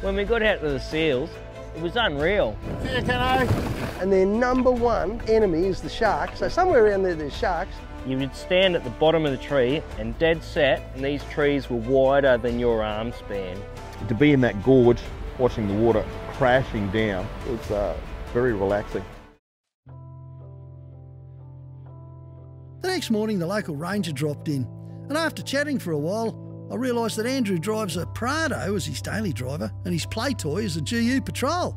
When we got out to the seals, it was unreal. See you, Keno. And their number one enemy is the shark. So somewhere around there, there's sharks. You would stand at the bottom of the tree and dead set, and these trees were wider than your arm span. To be in that gorge, watching the water crashing down, was very relaxing. The next morning, the local ranger dropped in, and after chatting for a while, I realised that Andrew drives a Prado as his daily driver, and his play toy is a GU Patrol.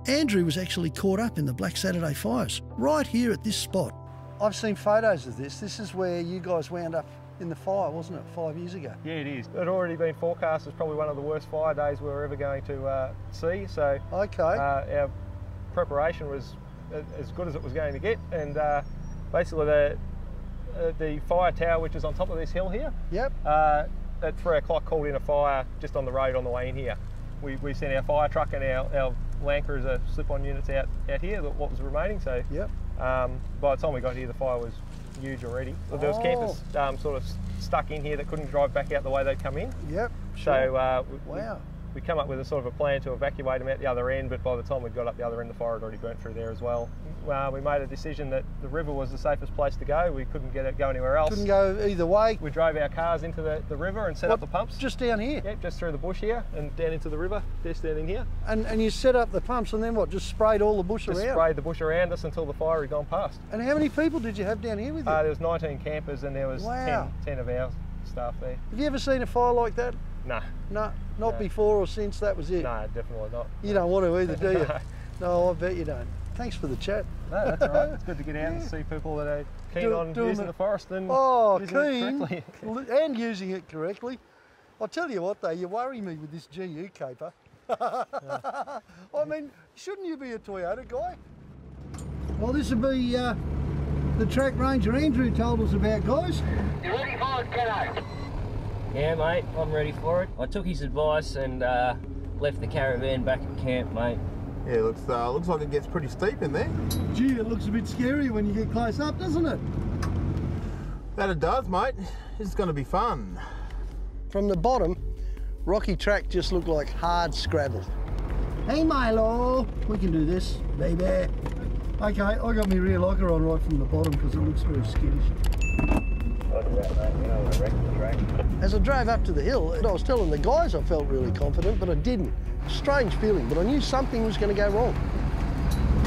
Andrew was actually caught up in the Black Saturday fires, right here at this spot. I've seen photos of this. This is where you guys wound up in the fire, wasn't it, 5 years ago? Yeah, it is. It had already been forecast as probably one of the worst fire days we were ever going to see, so Okay. our preparation was as good as it was going to get, and basically the fire tower, which is on top of this hill here, Yep. at 3 o'clock called in a fire just on the road on the way in here. We sent our fire truck and our Land Cruiser slip-on units out here, what was remaining, so Yep. by the time we got here the fire was huge already. There was campers sort of stuck in here that couldn't drive back out the way they'd come in. Yep. So Wow. we come up with a sort of a plan to evacuate them out the other end, but by the time we got up the other end, the fire had already burnt through there as well. We made a decision that the river was the safest place to go. We couldn't go anywhere else. Couldn't go either way. We drove our cars into the river and set up the pumps. Just down here? Yep, just through the bush here and down into the river, just down in here. And you set up the pumps and then what, just sprayed all the bush Just around? sprayed the bush around us until the fire had gone past. And how many people did you have down here with you? There was 19 campers and there was Wow. 10 of our staff there. Have you ever seen a fire like that? No. No, not before or since, that was it? No, definitely not. You don't want to either, do you? No. No, I bet you don't. Thanks for the chat. No, that's all right. It's good to get out and see people that are keen on using the forest and using it correctly. And using it correctly. I'll tell you what though, you worry me with this GU caper. I mean, shouldn't you be a Toyota guy? Well, this will be the track ranger Andrew told us about, guys. You ready for it, Keno? Yeah, mate, I'm ready for it. I took his advice and left the caravan back at camp, mate. Yeah, looks like it gets pretty steep in there. Gee, it looks a bit scary when you get close up, doesn't it? That it does, mate. This is going to be fun. From the bottom, rocky track just looked like hard Scrabble. Hey Milo, we can do this, baby. Okay, I got my rear locker on right from the bottom because it looks very skittish. As I drove up to the hill, I was telling the guys I felt really confident, but I didn't. Strange feeling, but I knew something was going to go wrong.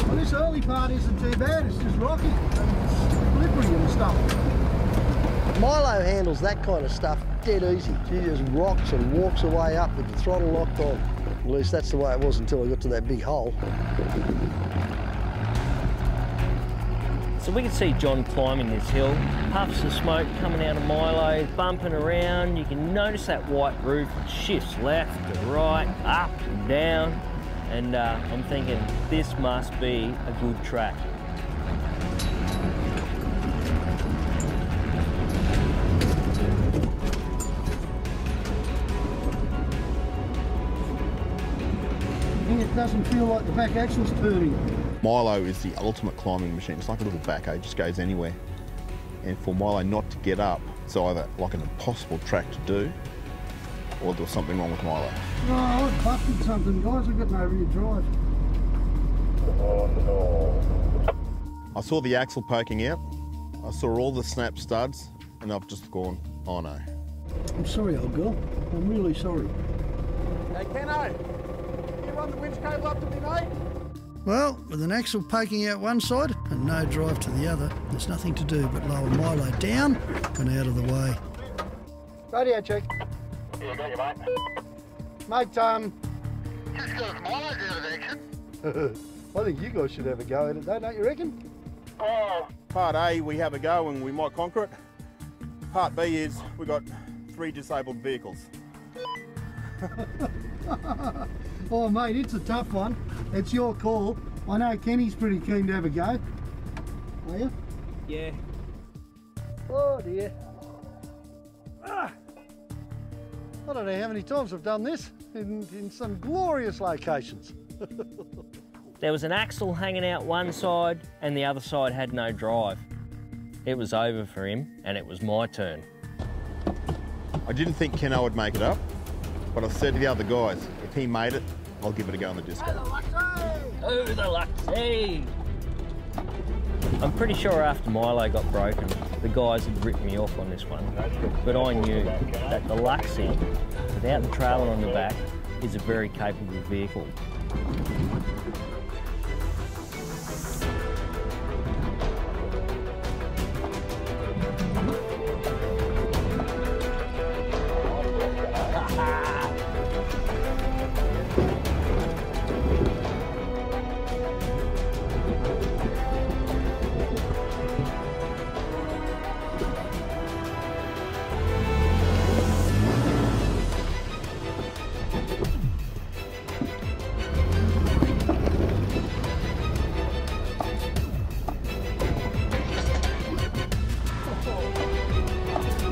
Well, this early part isn't too bad, it's just rocky and slippery and stuff. Milo handles that kind of stuff dead easy. She just rocks and walks away up with the throttle locked on. At least that's the way it was until I got to that big hole. So we can see John climbing this hill, puffs of smoke coming out of Milo, bumping around. You can notice that white roof shifts left to right, up and down. And I'm thinking this must be a good track. It doesn't feel like the back axle's turning. Milo is the ultimate climbing machine. It's like a little backhoe, just goes anywhere. And for Milo not to get up, it's either like an impossible track to do, or there was something wrong with Milo. Oh, I've busted something, guys. I've got no rear drive. I saw the axle poking out, I saw all the snap studs, and I've just gone, oh no. I'm sorry, old girl. I'm really sorry. Hey, Keno, can you run the winch cable up to me, mate? Well, with an axle poking out one side and no drive to the other, there's nothing to do but lower Milo down and out of the way. Radio check. Yeah, got you, mate. Mate, Just got Milo's out of action. I think you guys should have a go at it though, don't you reckon? Oh, Part A, we have a go and we might conquer it. Part B is we've got 3 disabled vehicles. Oh mate, it's a tough one. It's your call. I know Kenny's pretty keen to have a go. Are you? Yeah. Oh dear. I don't know how many times I've done this in some glorious locations. There was an axle hanging out one side and the other side had no drive. It was over for him and it was my turn. I didn't think Keno would make it up, but I said to the other guys, if he made it, I'll give it a go on the disco. Oh, the Luxy! I'm pretty sure after Milo got broken, the guys had ripped me off on this one. But I knew that the Luxy, without the trailer on the back, is a very capable vehicle.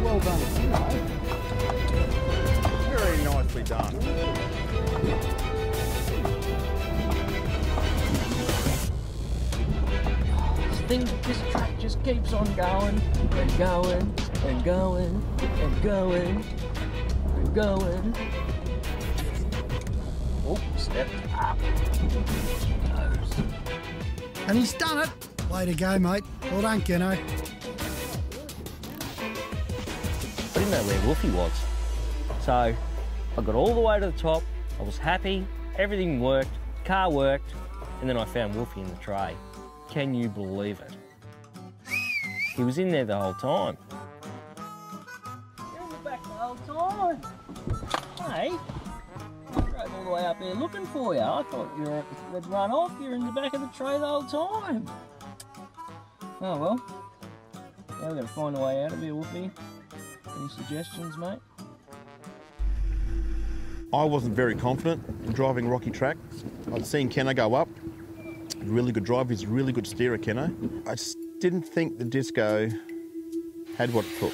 Well done. Very nicely done. This track just keeps on going and going and going and going and going. Oh, step up. Nose. And he's done it. Way to go, mate. Well done, Keno. I didn't know where Wolfie was. So I got all the way to the top. I was happy. Everything worked. Car worked. And then I found Wolfie in the tray. Can you believe it? He was in there the whole time. You're in the back the whole time. Hey, I drove all the way up there looking for you. I thought you'd run off. You're in the back of the tray the whole time. Oh well. Now we've got to find a way out of here, Wolfie. Any suggestions, mate? I wasn't very confident in driving rocky track. I'd seen Keno go up. Really good driver, he's a really good steerer, Keno. I just didn't think the disco had what it took.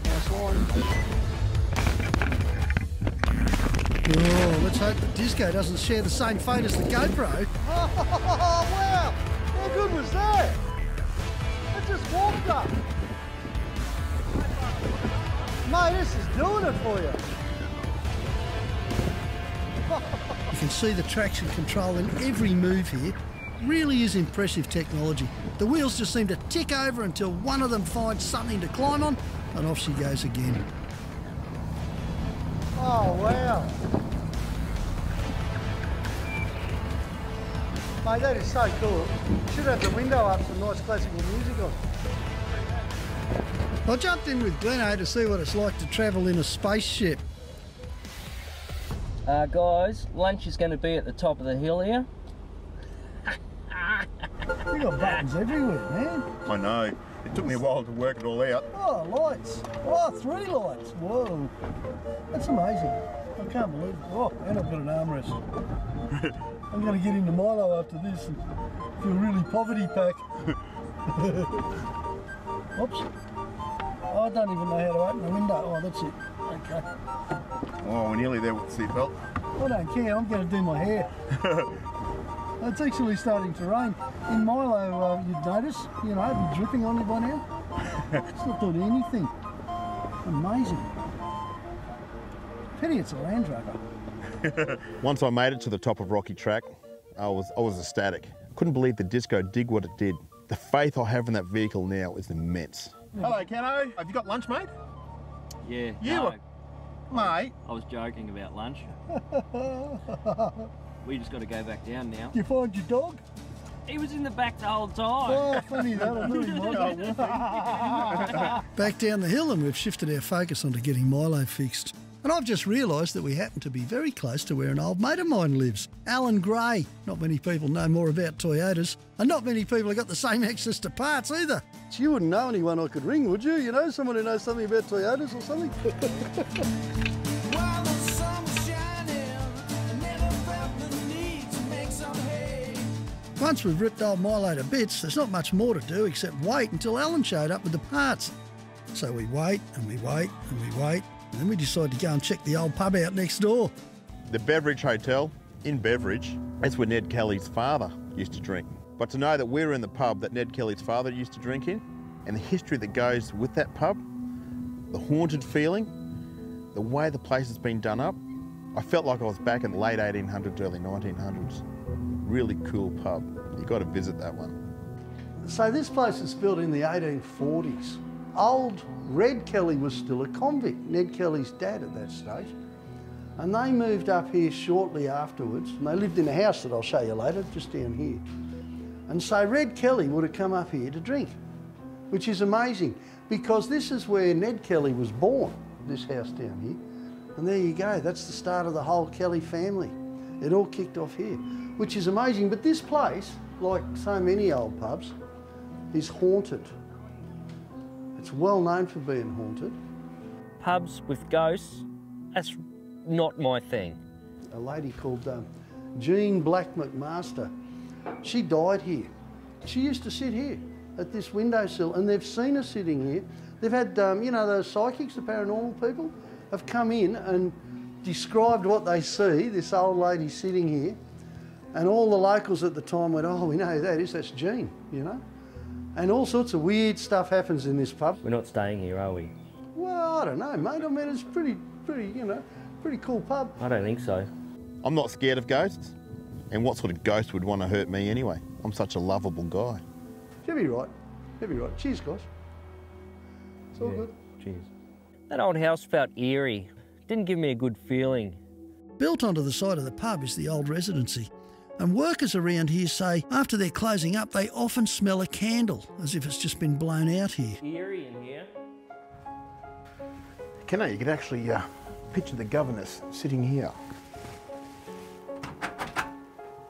Nice line. Oh, let's hope the disco doesn't share the same fate as the GoPro. Oh, wow! How good was that? It just walked up. Mate, this is doing it for you. You can see the traction control in every move here. Really is impressive technology. The wheels just seem to tick over until one of them finds something to climb on, and off she goes again. Oh, wow. Mate, that is so cool. Should have the window up, some nice classical music on. I jumped in with Gleno to see what it's like to travel in a spaceship. Guys, lunch is going to be at the top of the hill here. You got buttons everywhere, man. I know. It took me a while to work it all out. Oh, lights. Oh, 3 lights. Whoa. That's amazing. I can't believe it. Oh, and I've got an armrest. I'm going to get into Milo after this and feel really poverty pack. Oops. Oh, I don't even know how to open the window. Oh, that's it. Okay. Oh, we're nearly there with the seatbelt. I don't care. I'm going to do my hair. It's actually starting to rain. In Milo, you'd notice, you know, it'd be dripping on you by now. It's not doing anything. Amazing. Pity it's a Land Rover. Once I made it to the top of rocky track, I was ecstatic. Couldn't believe the disco did what it did. The faith I have in that vehicle now is immense. Hello, Keno. Have you got lunch, mate? Yeah, You Mate. I was joking about lunch. We just got to go back down now. Did you find your dog? He was in the back the whole time. Oh, funny that. I knew he was. Back down the hill, and we've shifted our focus onto getting Milo fixed. And I've just realised that we happen to be very close to where an old mate of mine lives, Alan Gray. Not many people know more about Toyotas, and not many people have got the same access to parts either. You wouldn't know anyone I could ring, would you? You know, someone who knows something about Toyotas or something? While the sun was shining, I never felt the need to make some hay. Once we've ripped old Milo to bits, there's not much more to do except wait until Alan showed up with the parts. So we wait and we wait and we wait, and then we decide to go and check the old pub out next door. The Beveridge Hotel in Beveridge, that's where Ned Kelly's father used to drink. But to know that we're in the pub that Ned Kelly's father used to drink in, and the history that goes with that pub, The haunted feeling, the way the place has been done up, I felt like I was back in the late 1800s, early 1900s. Really cool pub. You've got to visit that one. So this place was built in the 1840s. Old Red Kelly was still a convict, Ned Kelly's dad at that stage. And they moved up here shortly afterwards, and they lived in a house that I'll show you later, just down here. And so Red Kelly would have come up here to drink, which is amazing, because this is where Ned Kelly was born, this house down here. And there you go, that's the start of the whole Kelly family. It all kicked off here, which is amazing. But this place, like so many old pubs, is haunted. It's well known for being haunted. Pubs with ghosts, that's not my thing. A lady called Jean Black McMaster, she died here. She used to sit here at this windowsill, and they've seen her sitting here. They've had, you know, those psychics, the paranormal people, have come in and described what they see, this old lady sitting here, and all the locals at the time went, oh, we know who that is, that's Jean, you know? And all sorts of weird stuff happens in this pub. We're not staying here, are we? Well, I don't know, mate. I mean, it's pretty, you know, pretty cool pub. I don't think so. I'm not scared of ghosts, and what sort of ghost would want to hurt me anyway? I'm such a lovable guy. You'll be right. You'll be right. Cheers, guys. It's all good. Cheers. That old house felt eerie. Didn't give me a good feeling. Built onto the side of the pub is the old residency. And workers around here say after they're closing up, they often smell a candle, as if it's just been blown out here. Eerie in here. You could actually picture the governess sitting here.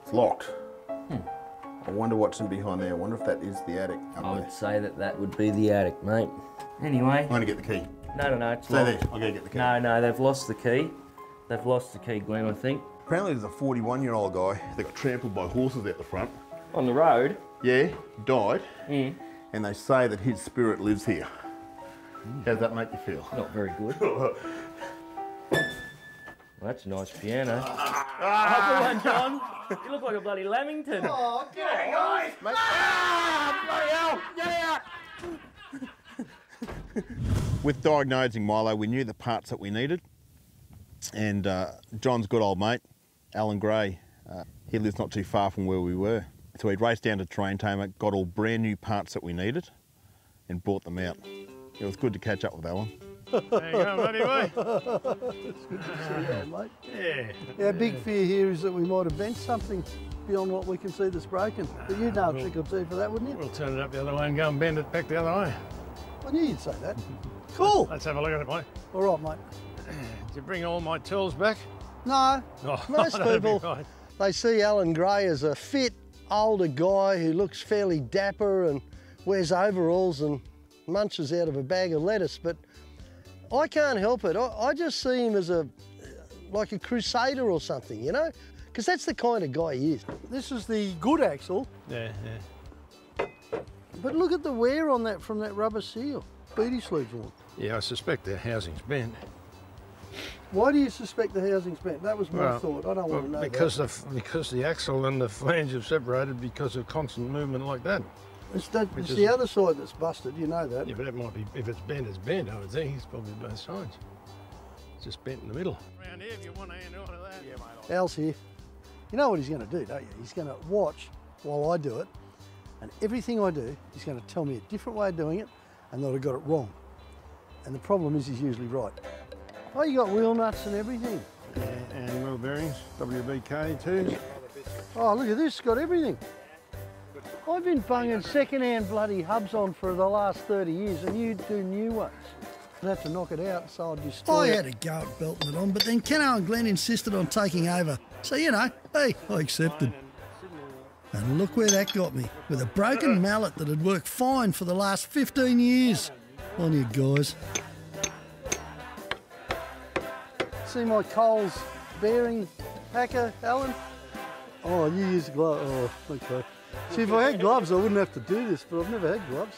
It's locked. I wonder what's in behind there. I wonder if that is the attic up I there. would say that would be the attic, mate. Anyway. I'm going to get the key. No, it's Stay locked. there. I'm going to get the key. No, they've lost the key. They've lost the key, Glenn, I think. Apparently there's a 41-year-old guy that got trampled by horses out the front. On the road? Yeah, died. And they say that his spirit lives here. How does that make you feel? Not very good. Well, that's a nice piano. Good one, John. You look like a bloody Lamington. Oh, get it, guys! Bloody hell! Yeah! With diagnosing Milo, we knew the parts that we needed. And John's good old mate, Alan Gray, he lives not too far from where we were. So we raced down to Terrain Tamer, got all brand new parts that we needed and brought them out. It was good to catch up with Alan. There you go, buddy boy. It's good to see you, mate. Yeah. Our big fear here is that we might have bent something beyond what we can see that's broken. But you'd know a trick or two for that, wouldn't you? We'll turn it up the other way and go and bend it back the other way. I knew you'd say that. Cool. Let's have a look at it, mate. All right, mate. Did you bring all my tools back? No. Oh, Most that'd be people, fine. they see Alan Gray as a fit, older guy who looks fairly dapper and wears overalls and munches out of a bag of lettuce, but I can't help it. I just see him as like a crusader or something, you know? Because that's the kind of guy he is. This is the good axle. Yeah. But look at the wear on that from that rubber seal. Beatty sleeves on. Yeah, I suspect the housing's bent. Why do you suspect the housing's bent? That was my thought. I don't want to know because that. because the axle and the flange have separated because of constant movement like that. It's the other side that's busted, you know that. Yeah, but that might be, if it's bent, it's bent, I would think. It's probably both sides. It's just bent in the middle. Around here, if you want to hand on to that. Yeah, mate. Al's here. You know what he's going to do, don't you? He's going to watch while I do it, and everything I do, he's going to tell me a different way of doing it, and that I got it wrong. And the problem is he's usually right. Oh, you got wheel nuts and everything. Yeah, and wheel bearings, WBK too. Oh, look at this, it's got everything. I've been bunging second-hand bloody hubs on for the last 30 years, and you do new ones. I'd have to knock it out, so I'd destroy it. I had a go at belting it on, but then Keno and Glenn insisted on taking over. So, you know, hey, I accepted. And look where that got me, with a broken mallet that had worked fine for the last 15 years. On you guys. See my Coles bearing packer, Alan? Oh, you use gloves. Oh, okay. See, if I had gloves, I wouldn't have to do this, but I've never had gloves.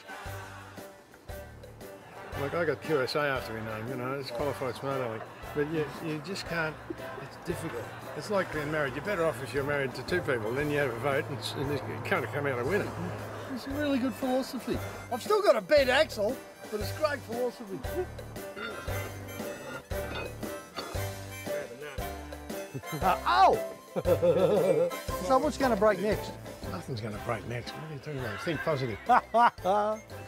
Like, I got QSA after my name, you know, it's qualified smart aleck. But you just can't, it's difficult. It's like being married. You're better off if you're married to two people, then you have a vote and you can't come out a winner. It's a really good philosophy. I've still got a bent axle, but it's great philosophy. Oh! So what's going to break next? Nothing's going to break next. What are you talking about? Think positive.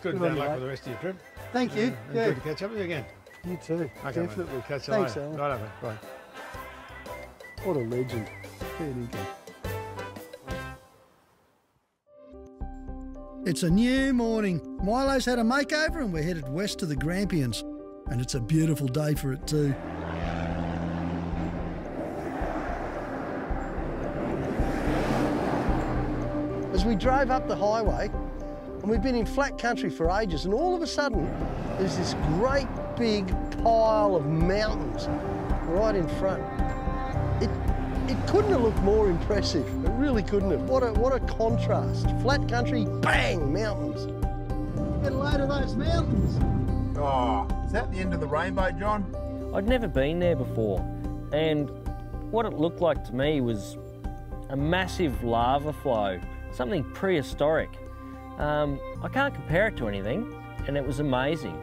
Good on bad you, luck mate. with the rest of your trip. Thank you. And Yeah. good to catch up with you again. You too. Okay, Definitely. mate. We'll catch you Thanks, later. Alan. Right over. Bye. What a legend. Fair dinkum. It's a new morning. Milo's had a makeover and we're headed west to the Grampians. And it's a beautiful day for it too. As we drove up the highway, and we've been in flat country for ages, and all of a sudden, there's this great big pile of mountains right in front. It couldn't have looked more impressive. It really couldn't have. What a contrast. Flat country, bang, mountains. Get a load of those mountains. Oh, is that the end of the rainbow, John? I'd never been there before, and what it looked like to me was a massive lava flow, something prehistoric. I can't compare it to anything, and it was amazing.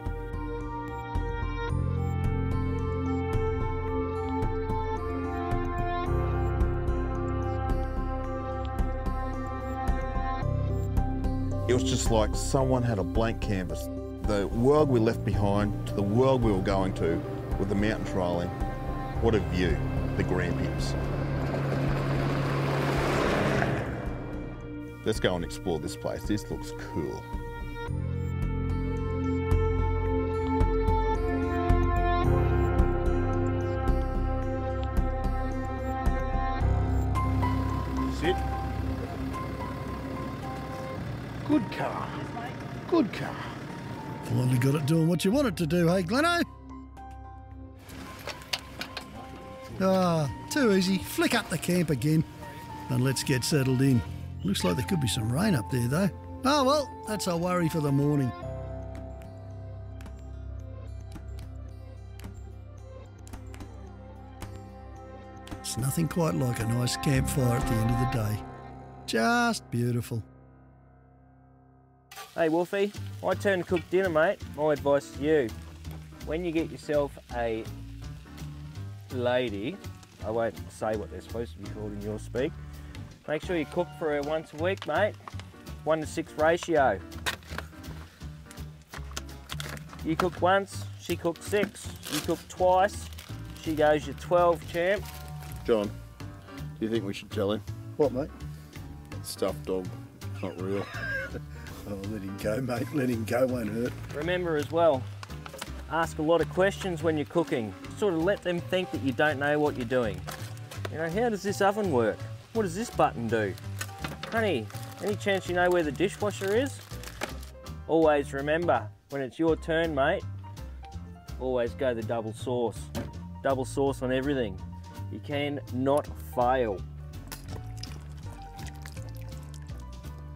It was just like someone had a blank canvas. The world we left behind to the world we were going to with the mountains rolling. What a view, the Grampians. Let's go and explore this place. This looks cool. Sit. Good car. Good car. Finally got it doing what you want it to do, hey Gleno? Ah, too easy. Flick up the camp again. And let's get settled in. Looks like there could be some rain up there though. Oh well, that's a worry for the morning. It's nothing quite like a nice campfire at the end of the day. Just beautiful. Hey Wolfie, my turn to cook dinner, mate. My advice to you, when you get yourself a lady, I won't say what they're supposed to be called in your speak, make sure you cook for her once a week, mate. 1:6 ratio. You cook once, she cooks 6. You cook twice, she goes your 12, champ. John, do you think we should tell him? What, mate? That stuffed dog, it's not real. Oh, let him go, mate. Let him go, won't hurt. Remember as well, ask a lot of questions when you're cooking. Sort of let them think that you don't know what you're doing. You know, how does this oven work? What does this button do? Honey, any chance you know where the dishwasher is? Always remember, when it's your turn, mate, always go the double sauce. Double sauce on everything. You cannot fail.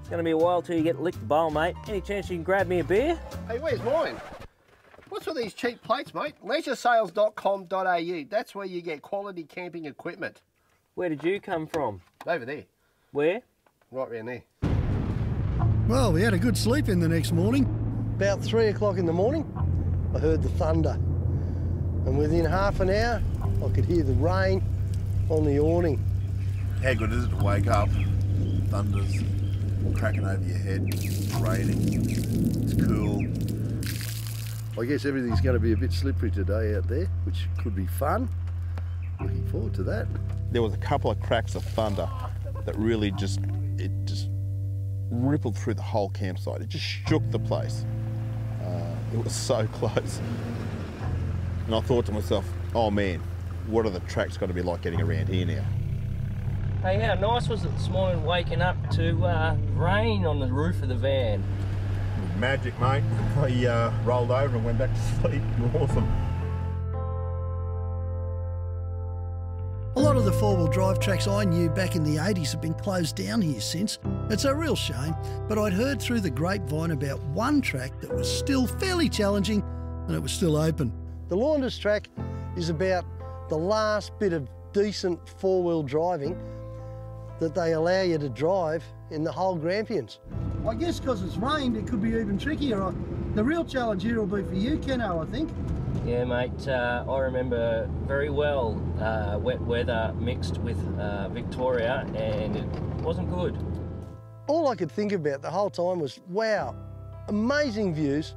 It's going to be a while till you get licked the bowl, mate. Any chance you can grab me a beer? Hey, where's mine? What's with these cheap plates, mate? Leisuresales.com.au. That's where you get quality camping equipment. Where did you come from? Over there. Where? Right round there. Well, we had a good sleep in the next morning. About 3 o'clock in the morning, I heard the thunder. And within half an hour, I could hear the rain on the awning. How good is it to wake up, thunder's cracking over your head, it's raining, it's cool. I guess everything's going to be a bit slippery today out there, which could be fun. Looking forward to that. There was a couple of cracks of thunder that really just rippled through the whole campsite. It just shook the place. It was so close. And I thought to myself, oh man, what are the tracks got to be like getting around here now? Hey, how nice was it this morning waking up to rain on the roof of the van? Magic, mate. I rolled over and went back to sleep. Awesome. A lot of the four-wheel drive tracks I knew back in the 80s have been closed down here since. It's a real shame, but I'd heard through the grapevine about one track that was still fairly challenging and it was still open. The Launders track is about the last bit of decent four-wheel driving that they allow you to drive in the whole Grampians. I guess because it's rained, it could be even trickier. The real challenge here will be for you, Keno, I think. Yeah, mate, I remember very well wet weather mixed with Victoria, and it wasn't good. All I could think about the whole time was, wow, amazing views,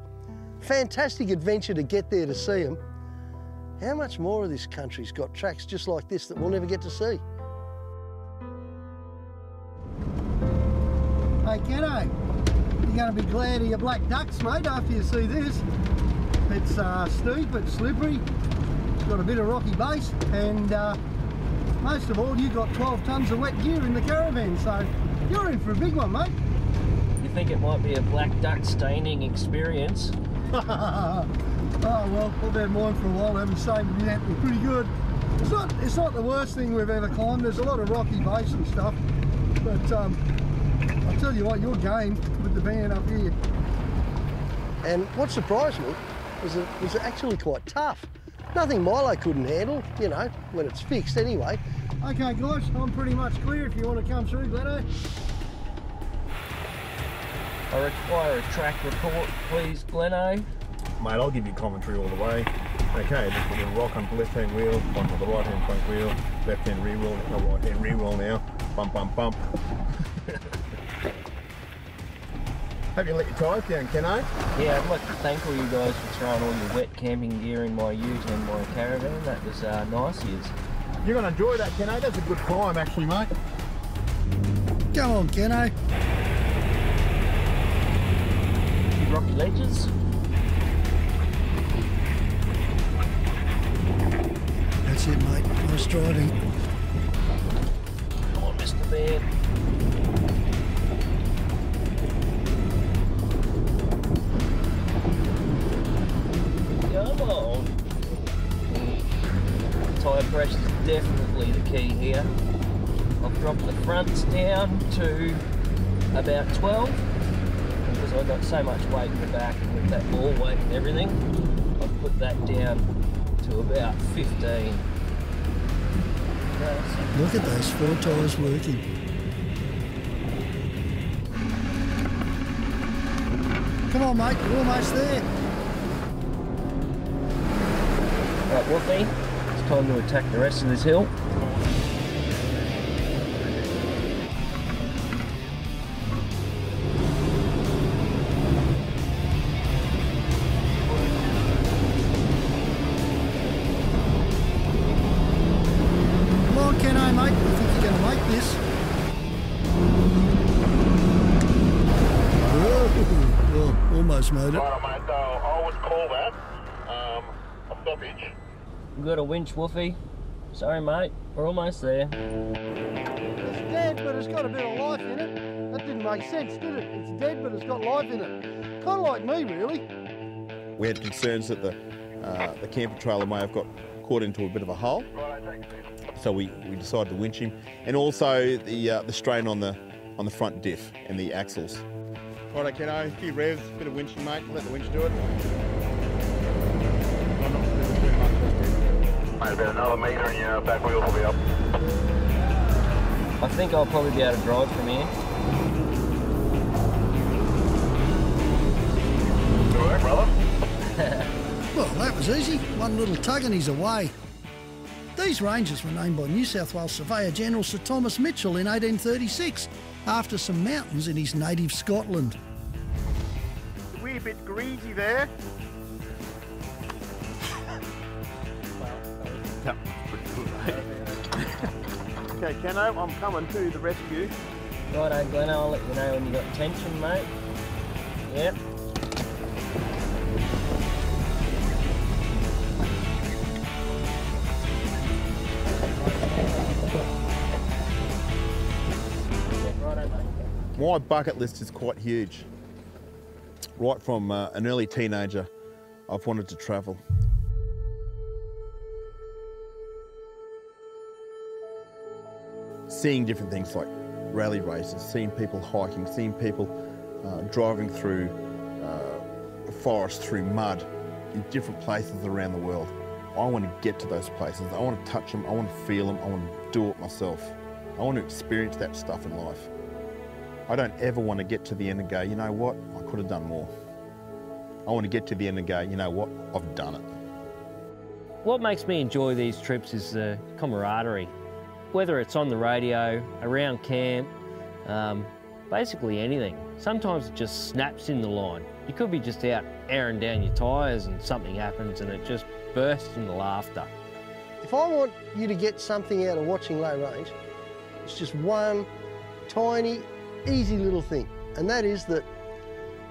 fantastic adventure to get there to see them. How much more of this country's got tracks just like this that we'll never get to see? Hey, Kenno, you're going to be glad of your black ducks, mate, after you see this. It's steep, it's slippery, it's got a bit of rocky base, and most of all, you've got 12 tonnes of wet gear in the caravan, so you're in for a big one, mate. You think it might be a black duck staining experience? Oh well, I've had mine for a while, I haven't stained it yet, we're pretty good. It's not the worst thing we've ever climbed, there's a lot of rocky base and stuff, but I'll tell you what, you're game with the van up here. And what surprised me was it was actually quite tough. Nothing Milo couldn't handle, you know, when it's fixed anyway. Okay guys, I'm pretty much clear if you want to come through, Glenno. I require a track report, please, Glenno. Mate, I'll give you commentary all the way. Okay, just put a rock on the left-hand wheel, one on the right-hand front wheel, left-hand rear wheel, no right-hand rear wheel now. Bump, bump, bump. Have you let your tyres down, Kenno? Yeah, I'd like to thank all you guys for throwing all your wet camping gear in my ute and my caravan. That was nice, yes. You're going to enjoy that, Kenno. That's a good climb, actually, mate. Come on, Kenno. Rocky ledges. That's it, mate. Nice driving. Come on, Mr. Bear. Come on. Tyre pressure is definitely the key here. I've dropped the fronts down to about 12 because I've got so much weight in the back with that ball weight and everything. I've put that down to about 15. Look at those 4 tyres working. Come on, mate, you're almost there. Right, Wolfie, it's time to attack the rest of this hill. Come on, Kenno, mate, I think you're going to make this. Oh, almost made it. Right, mate, so I would call that a stoppage. We've got a winch, Wolfie. Sorry, mate, we're almost there. It's dead, but it's got a bit of life in it. That didn't make sense, did it? It's dead, but it's got life in it. Kind of like me, really. We had concerns that the camper trailer may have got caught into a bit of a hole, so we decided to winch him, and also the strain on the front diff and the axles. Right, Kenno, a few revs, bit of winching, mate. Let the winch do it. Might about another metre and your back wheels will be up. I think I'll probably be able to drive from here. Good work, brother. Well, that was easy. One little tug and he's away. These ranges were named by New South Wales Surveyor General Sir Thomas Mitchell in 1836 after some mountains in his native Scotland. We're a bit greasy there. Yep, pretty good, mate. Okay, Kenno, I'm coming to the rescue. Righto, Glenn, I'll let you know when you got tension, mate. Yep. My bucket list is quite huge. Right from an early teenager, I've wanted to travel. Seeing different things like rally races, seeing people hiking, seeing people driving through forests, through mud, in different places around the world. I want to get to those places. I want to touch them, I want to feel them, I want to do it myself. I want to experience that stuff in life. I don't ever want to get to the end and go, you know what, I could have done more. I want to get to the end and go, you know what, I've done it. What makes me enjoy these trips is the camaraderie. Whether it's on the radio, around camp, basically anything. Sometimes it just snaps in the line. You could be just out airing down your tyres and something happens and it just bursts into laughter. If I want you to get something out of watching Low Range, it's just one tiny, easy little thing. And that is that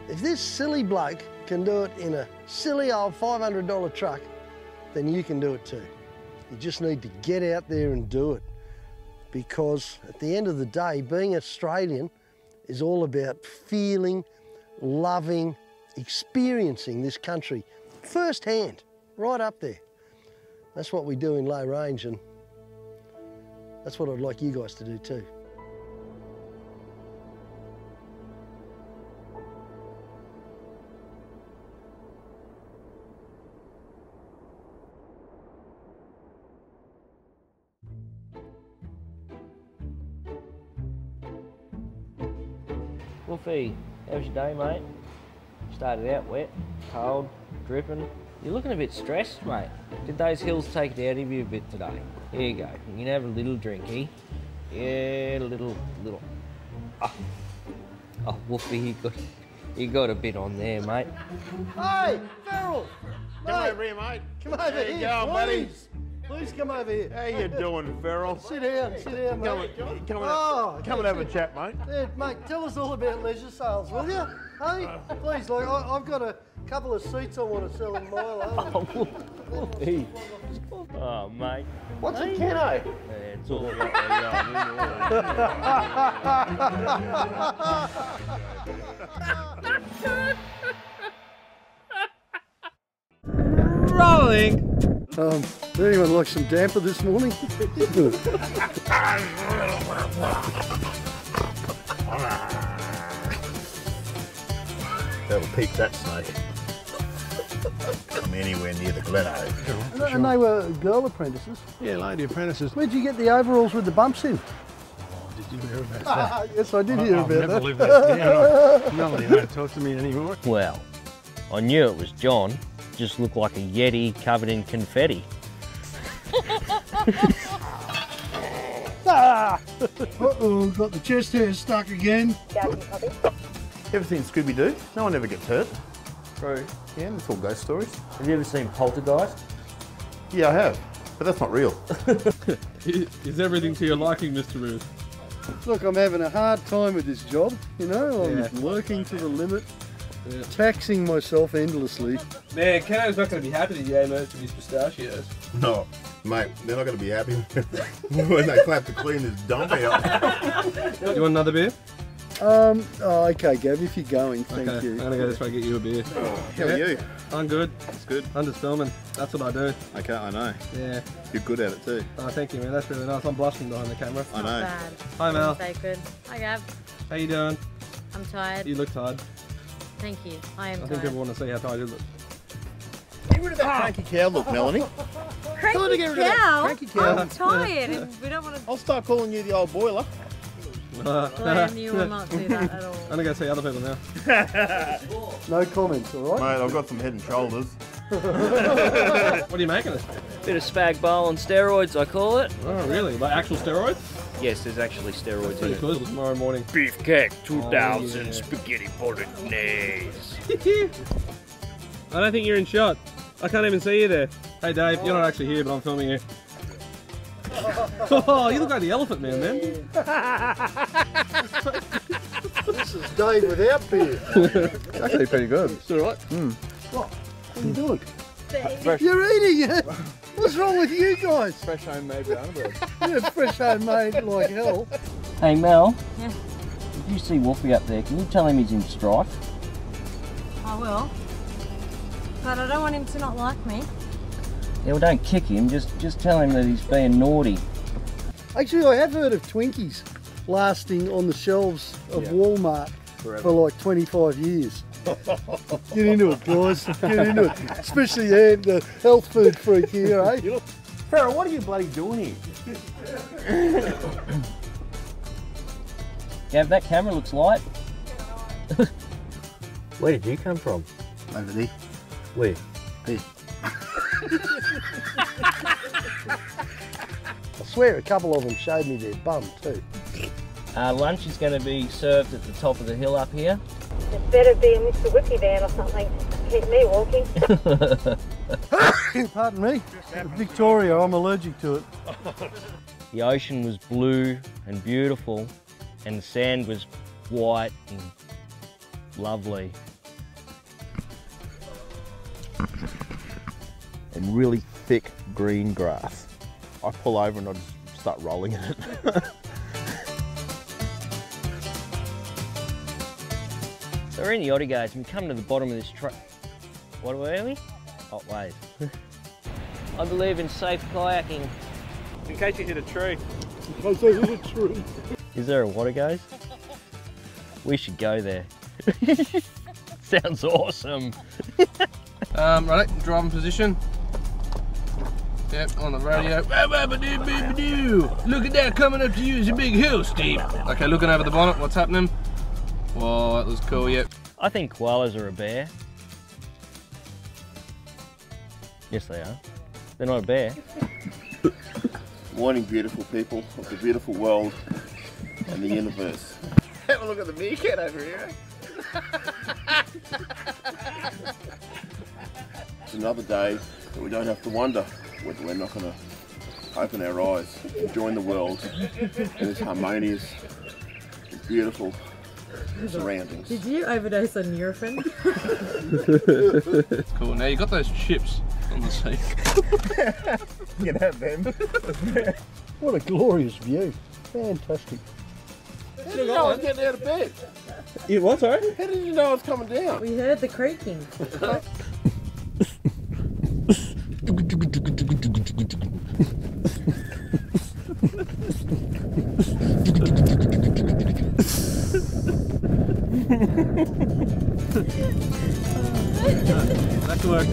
if this silly bloke can do it in a silly old $500 truck, then you can do it too. You just need to get out there and do it. Because at the end of the day, being Australian is all about feeling, loving, experiencing this country firsthand, right up there. That's what we do in Low Range, and that's what I'd like you guys to do too. Wolfie, how was your day, mate? Started out wet, cold, dripping. You're looking a bit stressed, mate. Did those hills take it out of you a bit today? Here you go. You can have a little drinky. Yeah, a little. Oh, Wolfie, you got a bit on there, mate. Hey, Farrell! Come over here, mate. Come over How here, you going, buddy? please. Please come over here. How you doing, Farrell? Sit down, mate. Come and have a chat, mate. Yeah, mate, tell us all about leisure sales, will you? Hey, please, like, I've got a couple of seats I want to sell in Milo. Wolfie. Oh, mate. What's a Keno? Yeah, it's all Rolling. Anyone like some damper this morning? That'll keep that snake. Come anywhere near the Gleno. And they were girl apprentices. Yeah, lady apprentices. Where'd you get the overalls with the bumps in? Did you hear about that? Yes, I did hear about that. I've never lived that down. Nobody don't talk to me anymore. Well, I knew it was John. Just looked like a Yeti covered in confetti. Uh-oh, got the chest hair stuck again. Ever seen Scooby-Doo? No one ever gets hurt. True. Yeah, it's all ghost stories. Have you ever seen Poltergeist? Yeah, I have. But that's not real. Is everything to your liking, Mr. Ruth? Look, I'm having a hard time with this job, you know, I'm working to the limit, taxing myself endlessly. Man, Keno's not going to be happy to get most of his pistachios. No, mate, they're not going to be happy when they clap to clean this dump out. You want another beer? Oh, okay, Gav, if you're going, thank you. I'm going to go this way and get you a beer. How are you? I'm good. It's good. I'm just filming. That's what I do. Okay, I know. Yeah. You're good at it too. Oh, thank you, man. That's really nice. I'm blushing behind the camera. I know. Bad. Hi, Mel. Sacred. Hi, Gav. How you doing? I'm tired. You look tired. Thank you. I am I think tired. people want to see how tired you look. Get rid of that cranky cow look, Melanie. Cranky get rid of that cow? cranky cow. I'm tired and we don't want to I'll start calling you the old boiler. blame you or not do that at all. I'm going to go see other people now. No comments, all right? Mate, I've got some head and shoulders. What are you making us? Bit of spag bowl on steroids, I call it. Oh, really? Like actual steroids? Yes, there's actually steroids in Pretty it. cool. Tomorrow morning. Beefcake 2000 yeah. spaghetti bolognese. I don't think you're in shot. I can't even see you there. Hey Dave, you're not actually here, but I'm filming you. Oh, you look like the elephant man, man. This is Dave without beer. Actually pretty good. It's alright. What are you doing? You're eating it! What's wrong with you guys? Fresh homemade banana bread. Yeah, fresh homemade like hell. Hey Mel, Yeah, if you see Wolfie up there, can you tell him he's in strife? I will. But I don't want him to not like me. Yeah, well don't kick him, just tell him that he's being naughty. Actually, I have heard of Twinkies lasting on the shelves of Walmart for like 25 years. Get into it, guys. Get into it. Especially the health food freak here, eh? Farrell, what are you bloody doing here? Gav, that camera looks light. Where did you come from? Over there. Where? Here. I swear a couple of them showed me their bum too. Lunch is going to be served at the top of the hill up here. It better be a Mr. Whippy van or something to keep me walking. Pardon me. Victoria, I'm allergic to it. The ocean was blue and beautiful, and the sand was white and lovely. And really thick green grass. I pull over and I just start rolling in it. So we're in the Otter guys, and we come to the bottom of this truck. What are we? Hot wave. I believe in safe kayaking. In case you hit a tree. In case I hit a tree. Is there a water guys? We should go there. Sounds awesome. Right, driving position. Yep, on the radio. Look at that coming up to you, it's a big hill, Steve. Okay, looking over the bonnet, what's happening? Whoa, that was cool, yep. I think koalas are a bear. Yes, they are. They're not a bear. Morning, beautiful people of the beautiful world and the universe. Have a look at the meerkat over here. It's another day that we don't have to wonder whether we're not going to open our eyes and join the world in this harmonious and beautiful surroundings. Did you overdose on Nurofen? Cool, now you got those chips on the seat. You can have them. What a glorious view. Fantastic. How did you know I was getting out of bed? You what, sorry? How did you know I was coming down? We heard the creaking. Back to work.